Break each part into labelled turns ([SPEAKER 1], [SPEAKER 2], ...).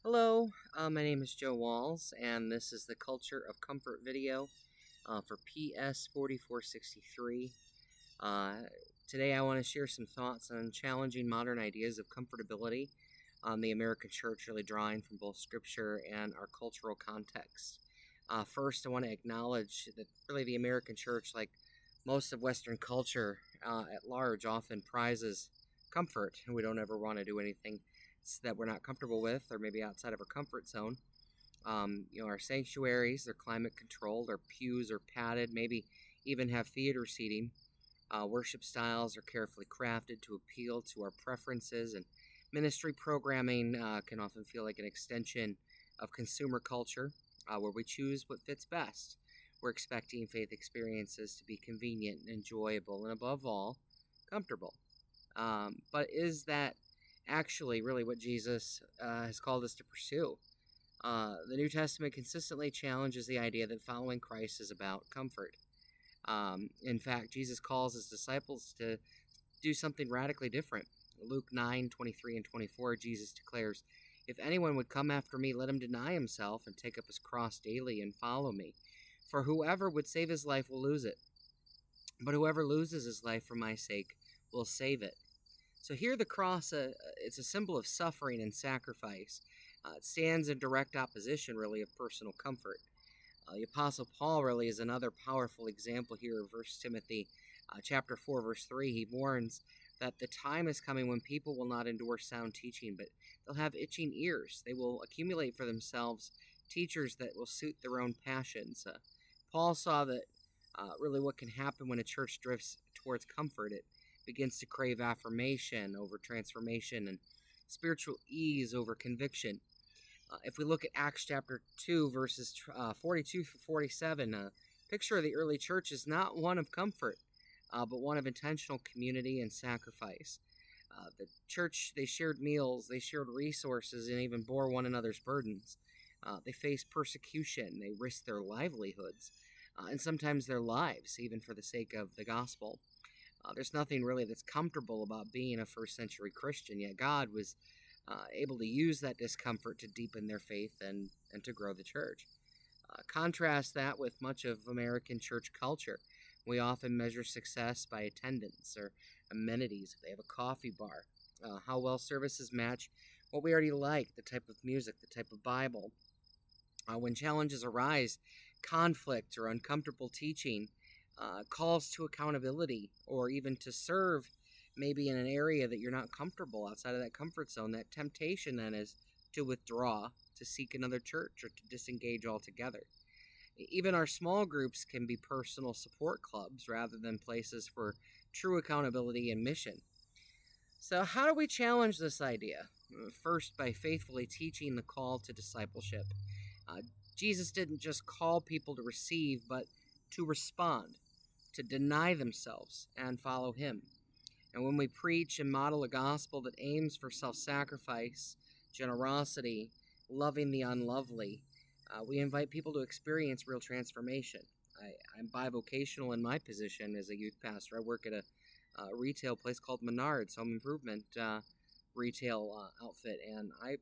[SPEAKER 1] Hello, my name is Joe Walls, and this is the Culture of Comfort video for PS4463. Today I want to share some thoughts on challenging modern ideas of comfortability on the American church, really drawing from both scripture and our cultural context. First, I want to acknowledge that really the American church, like most of Western culture at large, often prizes comfort, and we don't ever want to do anything that we're not comfortable with or maybe outside of our comfort zone. Our sanctuaries, they're climate controlled, our pews are padded, maybe even have theater seating. Worship styles are carefully crafted to appeal to our preferences, and ministry programming can often feel like an extension of consumer culture where we choose what fits best. We're expecting faith experiences to be convenient and enjoyable and, above all, comfortable. But is that actually really what Jesus has called us to pursue? The New Testament consistently challenges the idea that following Christ is about comfort. In fact, Jesus calls his disciples to do something radically different. Luke 9:23 and 24, Jesus declares, "If anyone would come after me, let him deny himself and take up his cross daily and follow me. For whoever would save his life will lose it, but whoever loses his life for my sake will save it." So here the cross, it's a symbol of suffering and sacrifice. It stands in direct opposition, really, of personal comfort. The Apostle Paul really is another powerful example here of 1 Timothy chapter 4, verse 3. He warns that the time is coming when people will not endure sound teaching, but they'll have itching ears. They will accumulate for themselves teachers that will suit their own passions. Paul saw that really what can happen when a church drifts towards comfort. It begins to crave affirmation over transformation and spiritual ease over conviction. If we look at Acts chapter 2, verses 42 through 47, a picture of the early church is not one of comfort, but one of intentional community and sacrifice. The church, they shared meals, they shared resources, and even bore one another's burdens. They faced persecution, they risked their livelihoods, and sometimes their lives, even for the sake of the gospel. There's nothing really that's comfortable about being a first century Christian, yet God was able to use that discomfort to deepen their faith and to grow the church. Contrast that with much of American church culture. We often measure success by attendance or amenities. If they have a coffee bar, how well services match what we already like, the type of music, the type of Bible. When challenges arise, conflict or uncomfortable teaching, calls to accountability, or even to serve maybe in an area that you're not comfortable outside of that comfort zone, that temptation then is to withdraw, to seek another church, or to disengage altogether. Even our small groups can be personal support clubs rather than places for true accountability and mission. So how do we challenge this idea? First, by faithfully teaching the call to discipleship. Jesus didn't just call people to receive, but to respond, to deny themselves and follow him. And when we preach and model a gospel that aims for self-sacrifice, generosity, loving the unlovely, we invite people to experience real transformation. I'm bivocational in my position as a youth pastor. I work at a retail place called Menard's, home improvement retail outfit, and I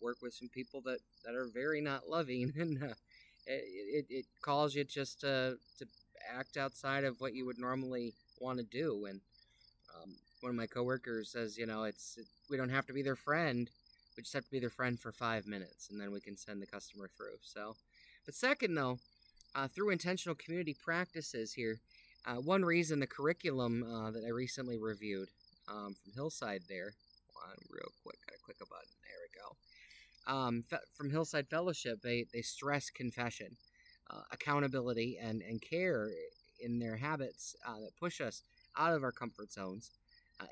[SPEAKER 1] work with some people that are very not loving, and it calls you just to act outside of what you would normally want to do. And one of my coworkers says, we don't have to be their friend. We just have to be their friend for 5 minutes, and then we can send the customer through. But second, though, through intentional community practices here, one reason the curriculum that I recently reviewed from Hillside there, real quick, gotta click a button. There we go. From Hillside Fellowship, they stress confession, accountability, and care in their habits that push us out of our comfort zones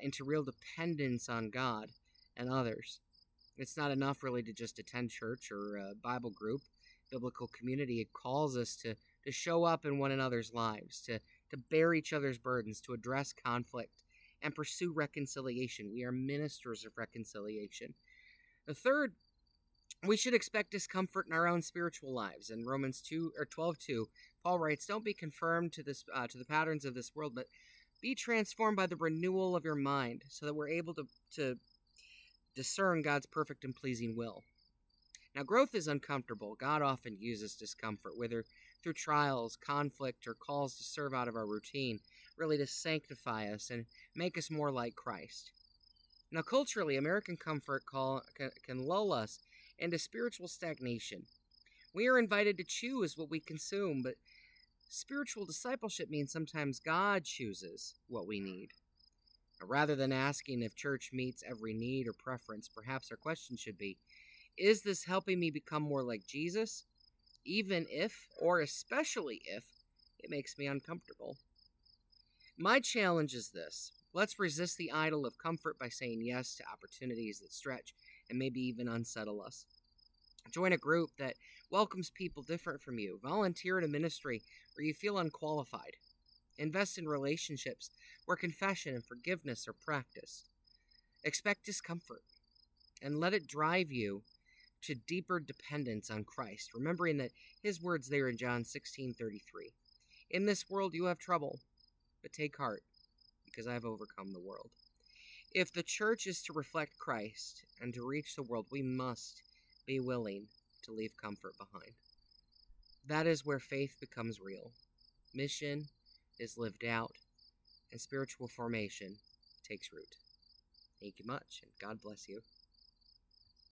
[SPEAKER 1] into real dependence on God and others. It's not enough really to just attend church or a Bible group, biblical community. It calls us to show up in one another's lives, to bear each other's burdens, to address conflict, and pursue reconciliation. We are ministers of reconciliation. The third, we should expect discomfort in our own spiritual lives. In Romans 12:2, Paul writes, "Don't be conformed to the patterns of this world, but be transformed by the renewal of your mind, so that we're able to discern God's perfect and pleasing will." Now, growth is uncomfortable. God often uses discomfort, whether through trials, conflict, or calls to serve out of our routine, really to sanctify us and make us more like Christ. Now, culturally, American comfort can lull us into spiritual stagnation. We are invited to choose what we consume, but spiritual discipleship means sometimes God chooses what we need. Rather than asking if church meets every need or preference, perhaps our question should be, is this helping me become more like Jesus, even if, or especially if, it makes me uncomfortable? My challenge is this. Let's resist the idol of comfort by saying yes to opportunities that stretch and maybe even unsettle us. Join a group that welcomes people different from you. Volunteer in a ministry where you feel unqualified. Invest in relationships where confession and forgiveness are practiced. Expect discomfort and let it drive you to deeper dependence on Christ, remembering that his words there in John 16:33. In this world you have trouble, but take heart, because I have overcome the world. If the church is to reflect Christ and to reach the world, we must be willing to leave comfort behind. That is where faith becomes real. Mission is lived out, and spiritual formation takes root. Thank you much, and God bless you.